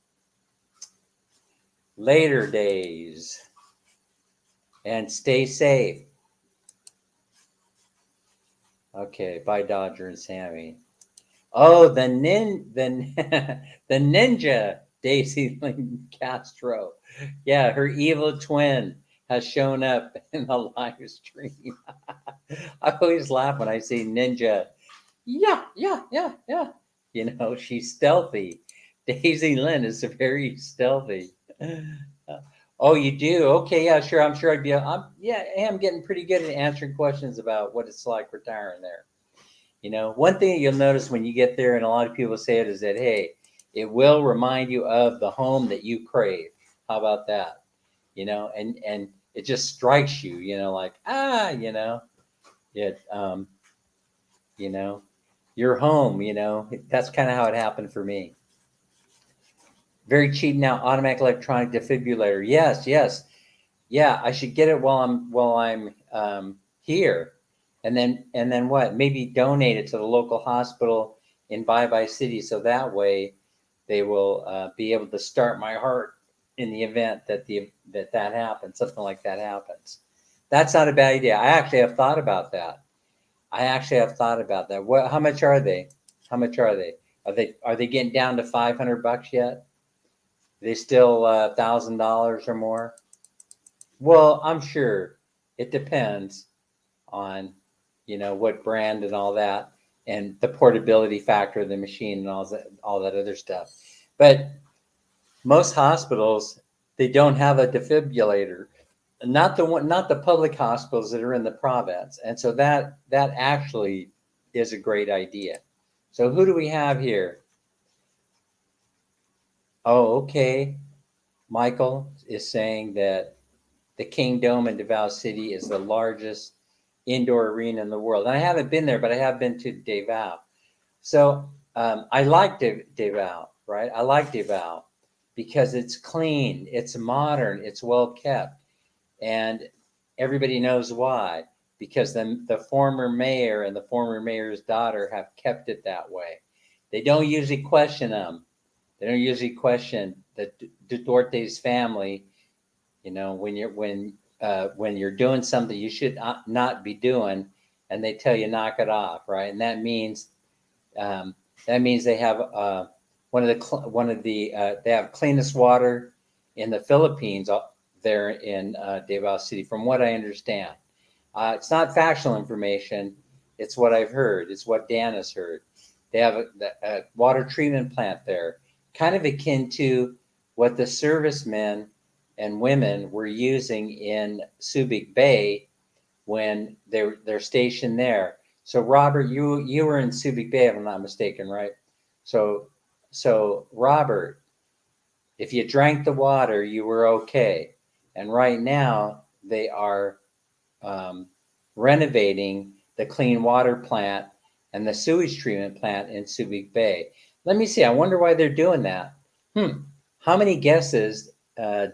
Later days and stay safe. Okay, bye, Dodger and Sammy. Oh, the ninja Daisy Lynn Castro. Yeah, her evil twin has shown up in the live stream. I always laugh when I see ninja. Yeah, yeah, yeah, yeah. She's stealthy. Daisy Lynn is very stealthy. Oh, you do? Okay, yeah, sure. I'm sure I'd be. Yeah, I'm getting pretty good at answering questions about what it's like retiring there. One thing you'll notice when you get there, and a lot of people say it, is that hey, it will remind you of the home that you crave. How about that? And it just strikes you. Like it. You know, your home. That's kind of how it happened for me. Very cheap now. Automatic electronic defibrillator. Yes, yes. Yeah, I should get it while I'm here, and then what? Maybe donate it to the local hospital in Bye Bye City, so that way they will be able to start my heart in the event that happens, something like that happens. That's not a bad idea. I actually have thought about that. What? How much are they? How much are they? Are they getting down to $500 yet? Are they still $1,000 or more? Well, I'm sure it depends on, what brand and all that, and the portability factor of the machine and all that other stuff. But most hospitals, they don't have a defibrillator. Not the public hospitals that are in the province, and so that actually is a great idea. So who do we have here? Oh, okay. Michael is saying that the King Dome in Davao City is the largest indoor arena in the world. And I haven't been there, but I have been to Davao. So I like Davao, right? I like Davao because it's clean, it's modern, it's well kept, and everybody knows why. Because the former mayor and the former mayor's daughter have kept it that way. They don't usually question them. They don't usually question the Duterte's family. When you're doing something you should not be doing, and they tell you knock it off, right? And um, that means they have they have cleanest water in the Philippines there in Davao City, from what I understand. It's not factual information. It's what I've heard. It's what Dan has heard. They have a water treatment plant there, kind of akin to what the servicemen and women were using in Subic Bay when they're stationed there. So Robert, you were in Subic Bay, if I'm not mistaken, right? So Robert, if you drank the water, you were okay. And right now they are um, renovating the clean water plant and the sewage treatment plant in Subic Bay. Let me see. I wonder why they're doing that. How many guesses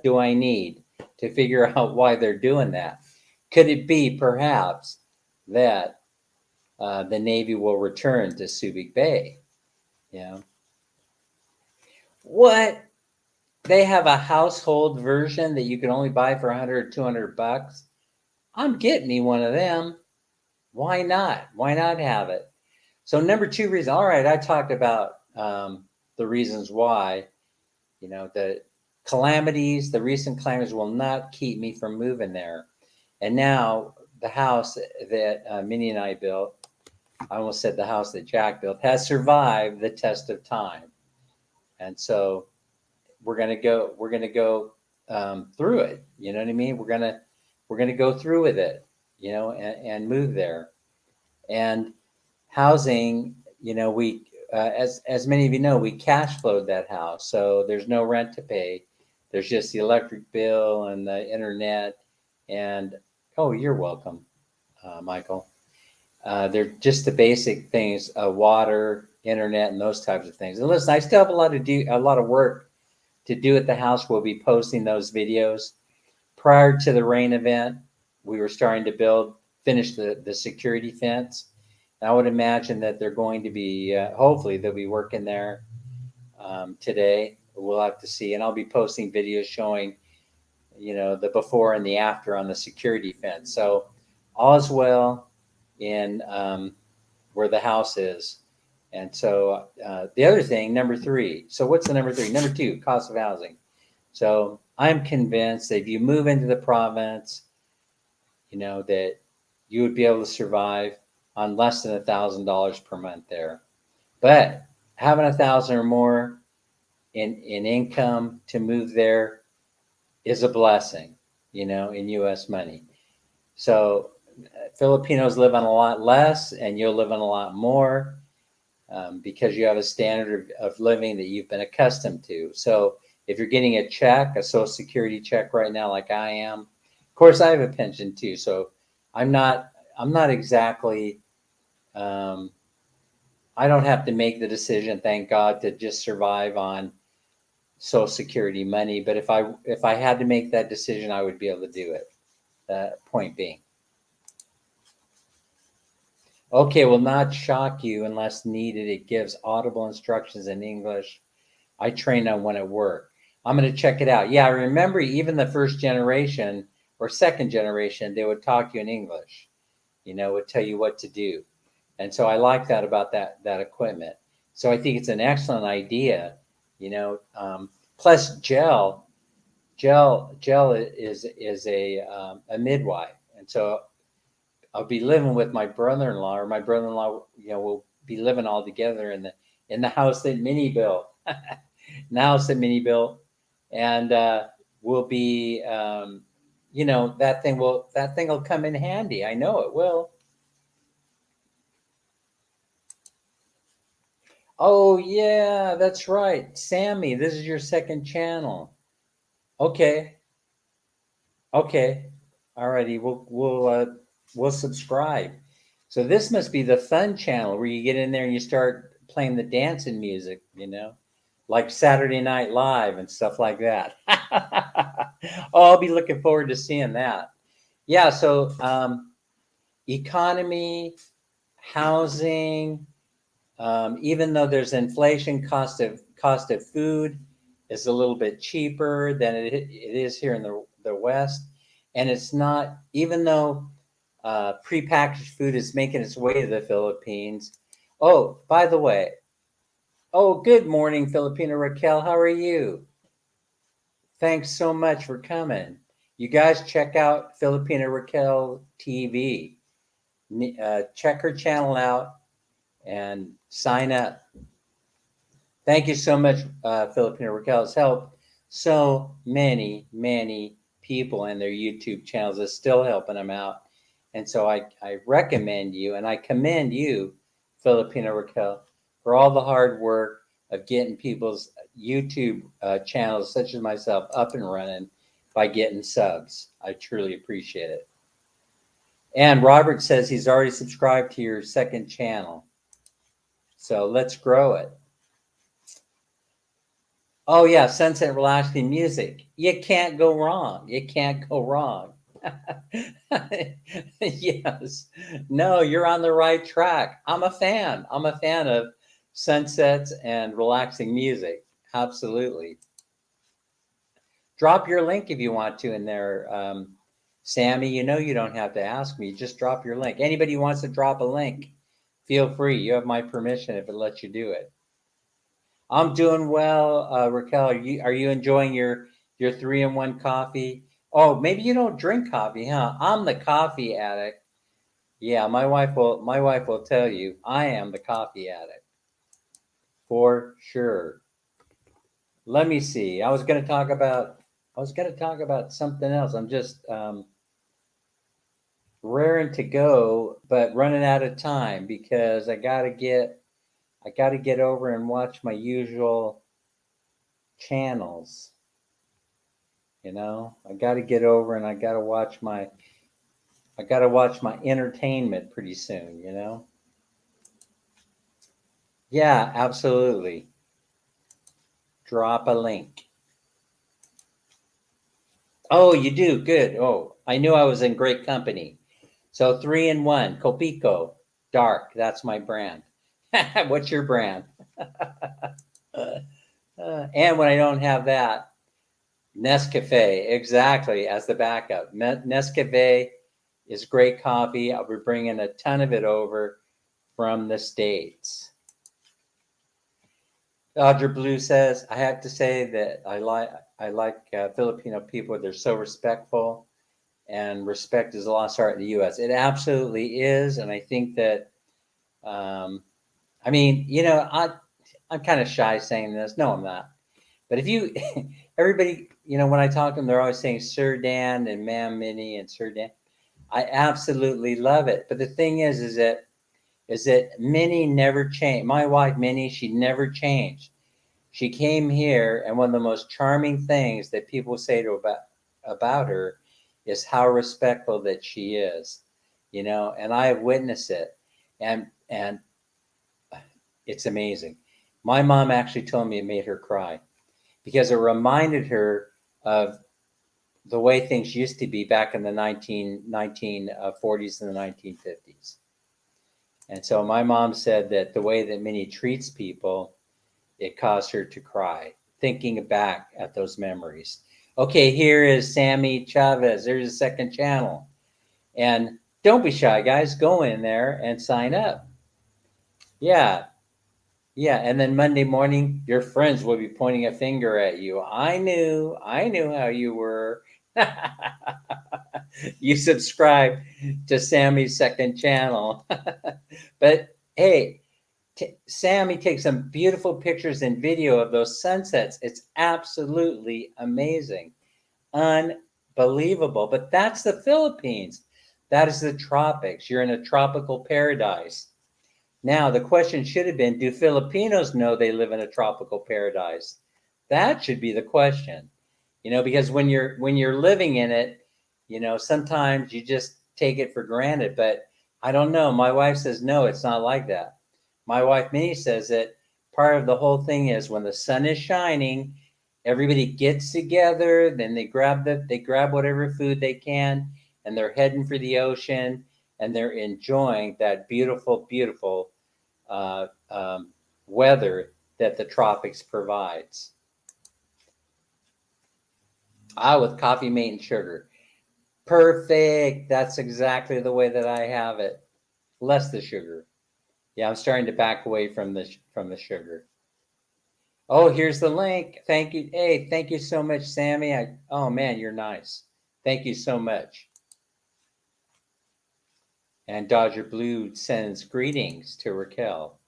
do I need to figure out why they're doing that? Could it be perhaps that the Navy will return to Subic Bay? Yeah. What? They have a household version that you can only buy for 100 or $200. I'm getting me one of them. Why not? Why not have it? So number two reason. All right, I talked about the reasons why. The calamities, the recent calamities will not keep me from moving there. And now the house that Minnie and I built, I almost said the house that Jack built, has survived the test of time. And so we're gonna go through it. You know what I mean? We're gonna go through with it, and move there. And housing, we as many of you know, we cash flowed that house, so there's no rent to pay. There's just the electric bill and the internet, and oh, you're welcome, Michael. They're just the basic things: water, internet, and those types of things. And listen, I still have a lot of work to do at the house. We'll be posting those videos. Prior to the rain event, we were starting to finish the security fence. And I would imagine that they're going to be, hopefully they'll be working there today. We'll have to see. And I'll be posting videos showing, the before and the after on the security fence. So all is well in where the house is. And so the other thing, number 3. So what's the number 3? Number 2, cost of housing. So I'm convinced that if you move into the province, that you would be able to survive on less than $1,000 per month there. But having 1,000 or more in income to move there is a blessing, in U.S. money. So Filipinos live on a lot less, and you'll live on a lot more because you have a standard of living that you've been accustomed to. So if you're getting a check, a Social Security check right now, like I am, of course I have a pension too. So I'm not exactly, I don't have to make the decision, thank God, to just survive on Social Security money. But if I had to make that decision, I would be able to do it. Point being. Okay, will not shock you unless needed. It gives audible instructions in English. I train on one at work. I'm going to check it out. Yeah, I remember even the first generation or second generation, they would talk to you in English, would tell you what to do. And so I like that about that equipment. So I think it's an excellent idea, plus Gel is a midwife. And so I'll be living with my brother-in-law, or my brother-in-law, will be living all together in the house that Minnie built. House that Minnie built, and we'll be, that thing will come in handy. I know it will. Oh yeah, that's right, Sammy. This is your second channel. Okay. Alrighty, we'll subscribe. So this must be the fun channel where you get in there and you start playing the dancing music, like Saturday Night Live and stuff like that. Oh, I'll be looking forward to seeing that. Yeah, so economy, housing, even though there's inflation, cost of food is a little bit cheaper than it is here in the West. And it's not, even though prepackaged food is making its way to the Philippines. Oh, by the way, good morning, Filipina Raquel. How are you? Thanks so much for coming. You guys check out Filipina Raquel TV. Check her channel out and sign up. Thank you so much, Filipina Raquel. Has helped so many people in their YouTube channels. Is still helping them out. And so I recommend you and I commend you, Filipina Raquel, for all the hard work of getting people's YouTube channels, such as myself, up and running by getting subs. I truly appreciate it. And Robert says he's already subscribed to your second channel. So let's grow it. Oh yeah, sunset relaxing music. You can't go wrong. You can't go wrong. Yes. No, you're on the right track. I'm a fan. I'm a fan of sunsets and relaxing music. Absolutely. Drop your link if you want to in there, Sammy. You don't have to ask me. Just drop your link. Anybody who wants to drop a link, feel free. You have my permission if it lets you do it. I'm doing well, Raquel. Are you enjoying your 3-in-1 coffee? Oh, maybe you don't drink coffee, huh? I'm the coffee addict. Yeah, my wife will tell you I am the coffee addict for sure. Let me see. I was going to talk about something else. I'm just raring to go, but running out of time because I got to get over and watch my usual channels. I got to get over and I got to watch my entertainment pretty soon. Yeah, absolutely. Drop a link. Oh, you do? Good. Oh, I knew I was in great company. So 3-in-1, Copico, dark. That's my brand. What's your brand? And when I don't have that, Nescafe, exactly, as the backup. Nescafe is great coffee. I'll be bringing a ton of it over from the States. Dodger Blue says, I have to say that I like Filipino people. They're so respectful, and respect is a lost art in the U.S. It absolutely is, and I think that, I mean, I'm kind of shy saying this. No, I'm not. But if you, everybody, when I talk to them, they're always saying Sir Dan and Ma'am Minnie and Sir Dan. I absolutely love it. But the thing is that Minnie never changed. My wife Minnie, she never changed. She came here, and one of the most charming things that people say about her is how respectful that she is. And I have witnessed it, and it's amazing. My mom actually told me it made her cry because it reminded her of the way things used to be back in the 1940s and the 1950s. And so my mom said that the way that Minnie treats people, it caused her to cry, thinking back at those memories. Okay, here is Sammy Chavez. There's a second channel. And don't be shy, guys. Go in there and sign up. Yeah, yeah. And then Monday morning, your friends will be pointing a finger at you. I knew how you were. You subscribe to Sammy's second channel. But hey, Sammy takes some beautiful pictures and video of those sunsets. It's absolutely amazing. Unbelievable. But that's the Philippines. That is the tropics. You're in a tropical paradise. Now, the question should have been, do Filipinos know they live in a tropical paradise? That should be the question. Because when you're living in it, sometimes you just take it for granted. But I don't know. My wife says no, it's not like that. My wife Minnie says that part of the whole thing is when the sun is shining, everybody gets together, then they grab whatever food they can, and they're heading for the ocean, and they're enjoying that beautiful, beautiful uh, um, weather that the tropics provides. With coffee, mate, and sugar. Perfect. That's exactly the way that I have it. Less the sugar. Yeah, I'm starting to back away from the sugar. Oh, here's the link. Thank you. Hey, thank you so much, Sammy. Oh man, you're nice. Thank you so much. And Dodger Blue sends greetings to Raquel.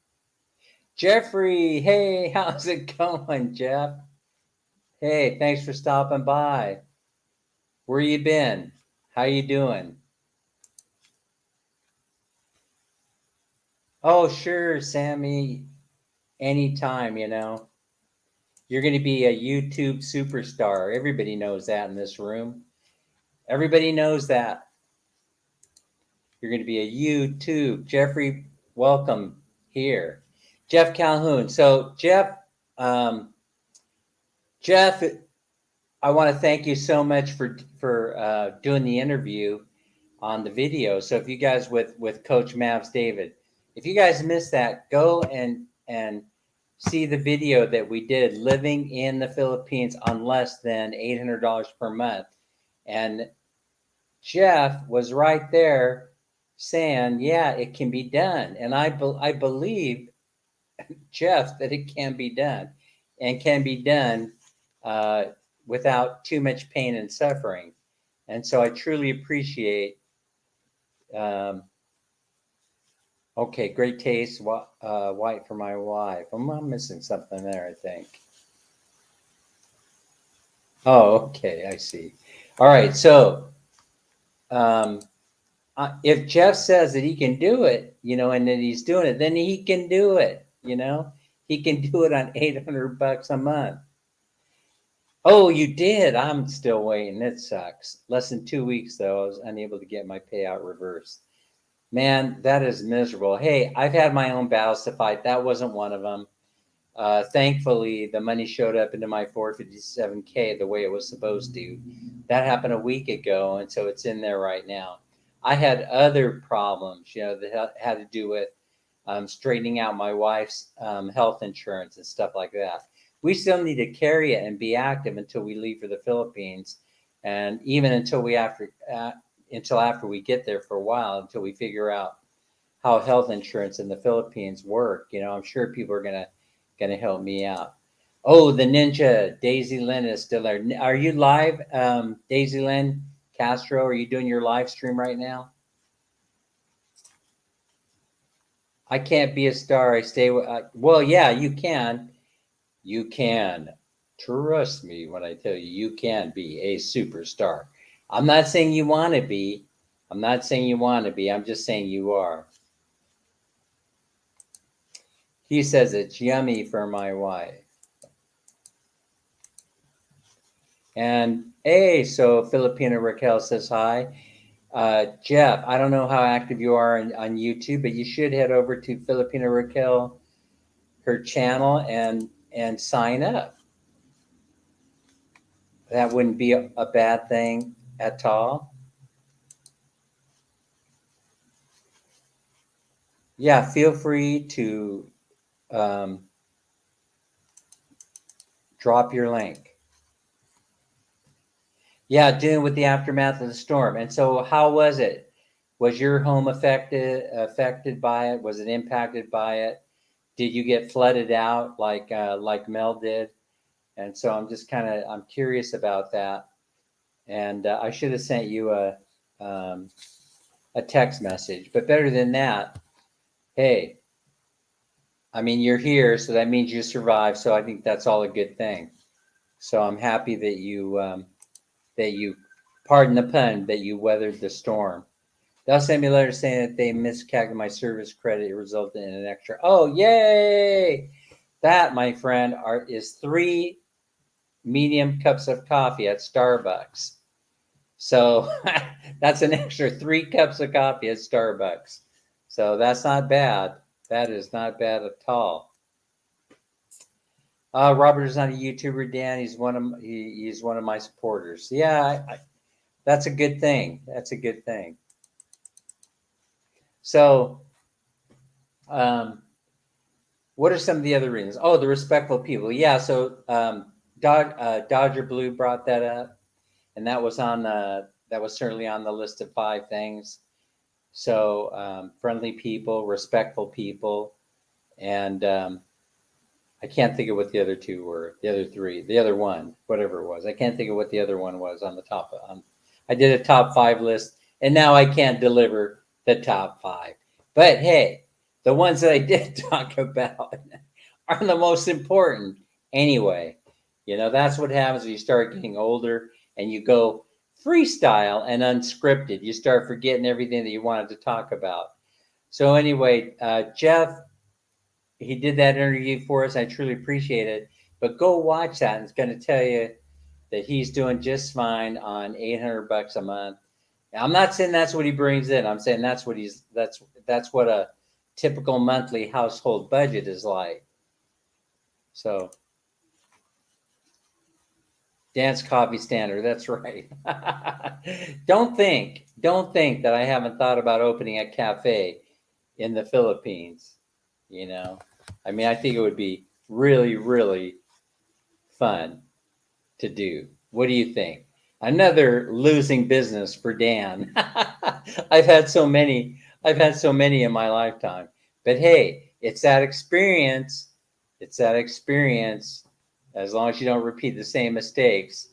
Jeffrey, hey, how's it going, Jeff? Hey, thanks for stopping by. Where you been? How you doing? Oh, sure, Sammy. Anytime. You're going to be a YouTube superstar. Everybody knows that in this room. Everybody knows that. You're going to be a YouTube. Jeffrey, welcome here. Jeff Calhoun. So, Jeff, I want to thank you so much for doing the interview on the video. So, if you guys with Coach Mavs David, if you guys missed that, go and see the video that we did living in the Philippines on less than $800 per month. And Jeff was right there saying, yeah, it can be done. And I believe Jeff that it can be done, and can be done uh, without too much pain and suffering. And so I truly appreciate. Um, okay, great taste. White for my wife. I'm missing something there, I think. Oh, okay, I see. All right, so um, if Jeff says that he can do it, and that he's doing it, then he can do it. He can do it on $800 a month. Oh, you did? I'm still waiting. It sucks. Less than 2 weeks though, I was unable to get my payout reversed. Man, that is miserable. Hey, I've had my own battles to fight. That wasn't one of them. Thankfully, the money showed up into my 457K the way it was supposed to. That happened a week ago, and so it's in there right now. I had other problems, that had to do with straightening out my wife's health insurance and stuff like that. We still need to carry it and be active until we leave for the Philippines, and even until after we get there for a while, until we figure out how health insurance in the Philippines work. I'm sure people are gonna help me out. Oh, the ninja Daisy Lynn is still there. Are you live, Daisy Lynn Castro? Are you doing your live stream right now? I can't be a star. I stay. Well, yeah, you can. You can. Trust me when I tell you, you can be a superstar. I'm not saying you want to be. I'm not saying you want to be. I'm just saying you are. He says it's yummy for my wife. And hey, so Filipina Raquel says hi. Jeff, I don't know how active you are on YouTube, but you should head over to Filipina Raquel, her channel, and sign up. That wouldn't be a bad thing at all. Yeah, feel free to drop your link. Yeah, dealing with the aftermath of the storm. And so, how was it? Was your home affected by it? Was it impacted by it? Did you get flooded out like Mel did? And so I'm curious about that. And I should have sent you a text message, but better than that, hey, I mean, you're here, so that means you survived. So I think that's all a good thing. So I'm happy that you, pardon the pun, that you weathered the storm. They'll send me a letter saying that they miscalculated my service credit. It resulted in an extra. Oh, yay! That, my friend, is 3 medium cups of coffee at Starbucks. So that's an extra 3 cups of coffee at Starbucks. So that's not bad. That is not bad at all. Robert is not a YouTuber, Dan. He's one of my supporters. Yeah, that's a good thing. That's a good thing. So, what are some of the other reasons? Oh, the respectful people. Yeah. So, Dodger Blue brought that up, and that was certainly on the list of 5 things. So, friendly people, respectful people, and I can't think of what the other 2 were. The other 3, the other one, whatever it was. I can't think of what the other one was on the top. I did a top 5 list, and now I can't deliver the top 5. But hey, the ones that I did talk about are the most important anyway. That's what happens when you start getting older and you go freestyle and unscripted. You start forgetting everything that you wanted to talk about. So anyway, Jeff, he did that interview for us. I truly appreciate it. But go watch that, and it's going to tell you that he's doing just fine on $800 a month. Now, I'm not saying that's what he brings in. I'm saying that's what a typical monthly household budget is like. So, Dance Coffee Standard. That's right. Don't think that I haven't thought about opening a cafe in the Philippines. I mean, I think it would be really, really fun to do. What do you think? Another losing business for Dan. I've had so many in my lifetime. But hey, it's that experience. It's that experience. As long as you don't repeat the same mistakes,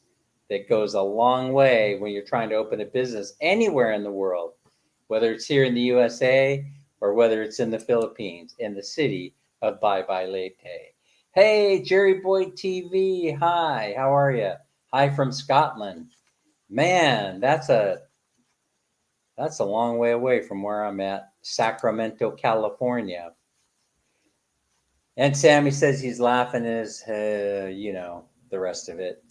that goes a long way when you're trying to open a business anywhere in the world, whether it's here in the USA or whether it's in the Philippines, in the city of Bye Bye Leyte. Hey, Jerry Boy TV. Hi, how are you? Hi from Scotland. Man, that's a long way away from where I'm at, Sacramento, California. And Sammy says he's laughing his, the rest of it.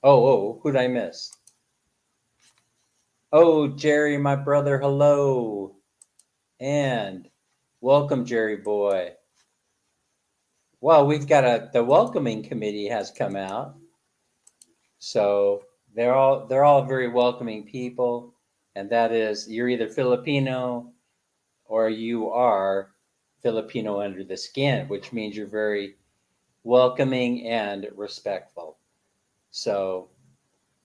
Oh, who'd I miss? Oh, Jerry, my brother, hello. And welcome, Jerry boy. Well, we've got the welcoming committee has come out. So they're all very welcoming people. And that is, you're either Filipino or you are Filipino under the skin, which means you're very welcoming and respectful. So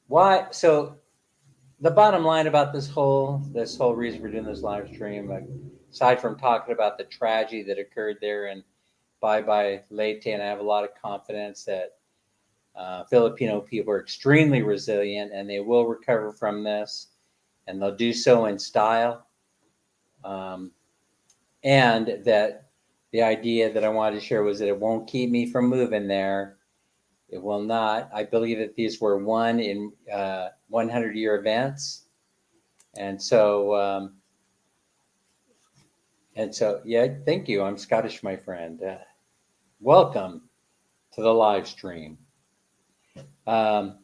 the bottom line about this whole reason we're doing this live stream, aside from talking about the tragedy that occurred there in Bye Bye Leyte, and I have a lot of confidence that Filipino people are extremely resilient and they will recover from this, and they'll do so in style. And that the idea that I wanted to share was that it won't keep me from moving there. It will not. I believe that these were 100-year events. And so, yeah, thank you. I'm Scottish, my friend. Welcome to the live stream. The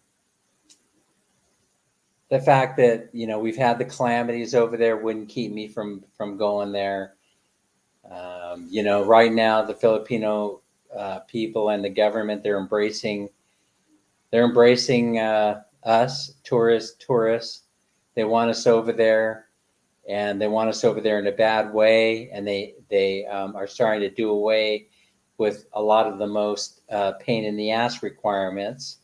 fact that, we've had the calamities over there wouldn't keep me from going there. Right now, the Filipino people and the government, they're embracing us, tourists. They want us over there, and they want us over there in a bad way. And they are starting to do away with a lot of the most pain in the ass requirements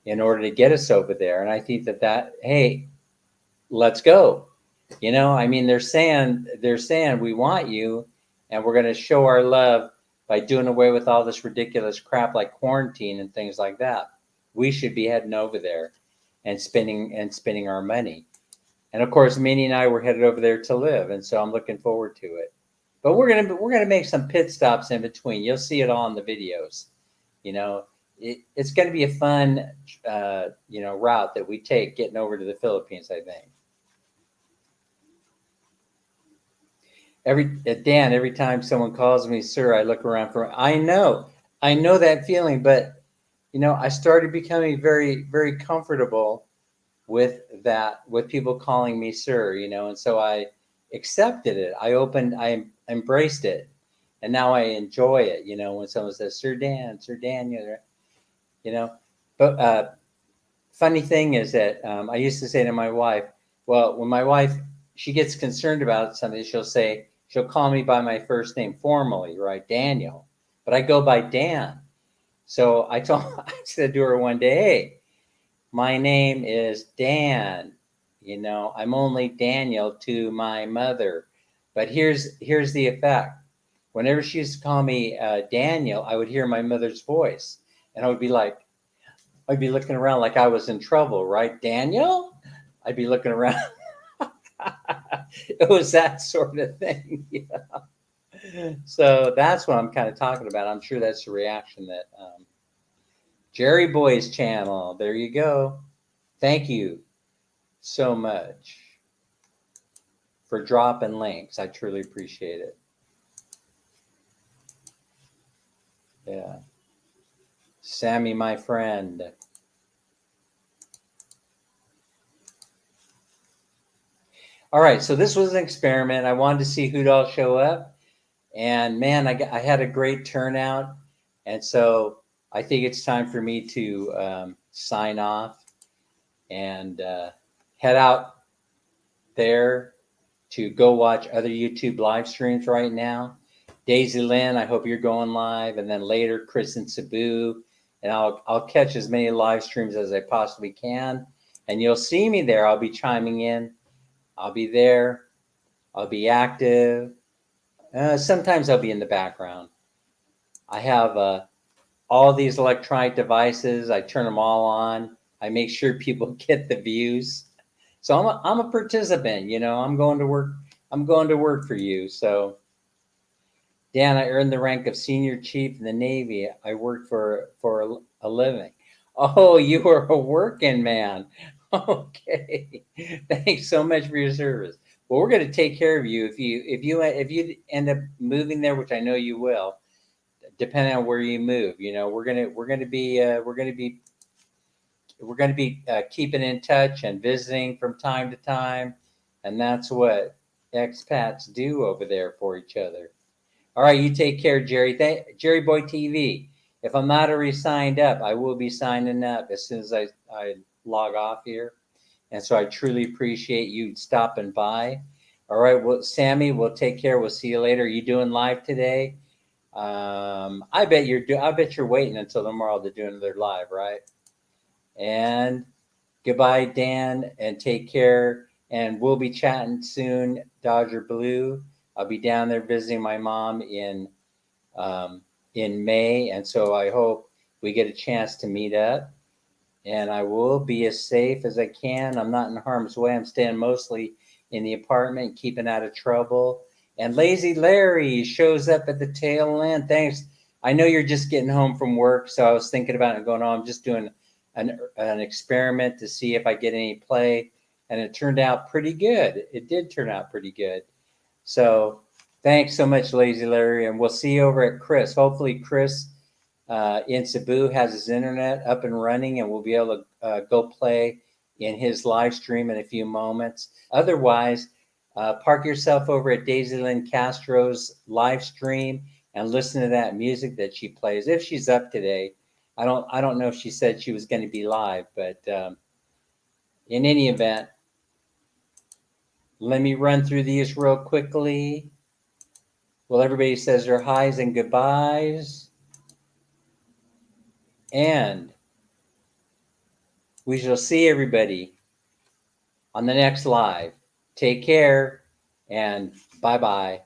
in order to get us over there. And I think that hey, let's go. They're saying we want you, and we're going to show our love by doing away with all this ridiculous crap like quarantine and things like that. We should be heading over there and spending our money. And of course, Minnie and I were headed over there to live, and so I'm looking forward to it. But we're gonna make some pit stops in between. You'll see it all in the videos. It's going to be a fun, route that we take getting over to the Philippines, I think. Every time someone calls me sir, I look around I know that feeling, but I started becoming very, very comfortable with that, with people calling me sir, and so I accepted it. I embraced it, and now I enjoy it. When someone says Sir Dan, But funny thing is that I used to say to my wife, well, when my wife, she gets concerned about something, she'll call me by my first name formally, right? Daniel, but I go by Dan. So I said to her one day, hey, my name is Dan. I'm only Daniel to my mother. But here's the effect. Whenever she used to call me Daniel, I would hear my mother's voice, and I'd be looking around like I was in trouble, right? Daniel? I'd be looking around. It was that sort of thing. So that's what I'm kind of talking about. I'm sure that's the reaction that Jerry Boy's channel. There you go. Thank you so much for dropping links. I truly appreciate it. Yeah. Sammy, my friend. All right, so this was an experiment. I wanted to see who'd all show up. And man, I had a great turnout. And so I think it's time for me to sign off and head out there to go watch other YouTube live streams right now. Daisy Lynn, I hope you're going live. And then later, Chris and Cebu. And I'll catch as many live streams as I possibly can. And you'll see me there. I'll be chiming in. I'll be there. I'll be active. Sometimes I'll be in the background. I have all these electronic devices. I turn them all on. I make sure people get the views. So I'm a participant. I'm going to work. I'm going to work for you. So, Dan, I earned the rank of senior chief in the Navy. I work for a living. Oh, you are a working man. Okay. Thanks so much for your service. Well, we're going to take care of you if you end up moving there, which I know you will. Depending on where you move, we're going to be keeping in touch and visiting from time to time, and that's what expats do over there for each other. All right, you take care, Jerry. Jerry Boy TV. If I'm not already signed up, I will be signing up as soon as I log off here. And so I truly appreciate you stopping by. All right, well, Sammy, we'll take care. We'll see you later. Are you doing live today? I bet you're waiting until tomorrow to do another live, right? And goodbye, Dan, and take care. And we'll be chatting soon, Dodger Blue. I'll be down there visiting my mom in May, and so I hope we get a chance to meet up. And I will be as safe as I can. I'm not in harm's way. I'm staying mostly in the apartment, keeping out of trouble. And Lazy Larry shows up at the tail end. Thanks. I know you're just getting home from work, so I was thinking about it going, oh, I'm just doing an experiment to see if I get any play. And it turned out pretty good. It did turn out pretty good. So thanks so much, Lazy Larry. And we'll see you over at Chris. Hopefully, Chris in Cebu has his internet up and running, and we'll be able to go play in his live stream in a few moments. Otherwise, park yourself over at Daisy Lynn Castro's live stream and listen to that music that she plays if she's up today. I don't know if she said she was going to be live, but in any event, let me run through these real quickly. Well, everybody says their highs and goodbyes. And we shall see everybody on the next live. Take care and bye bye.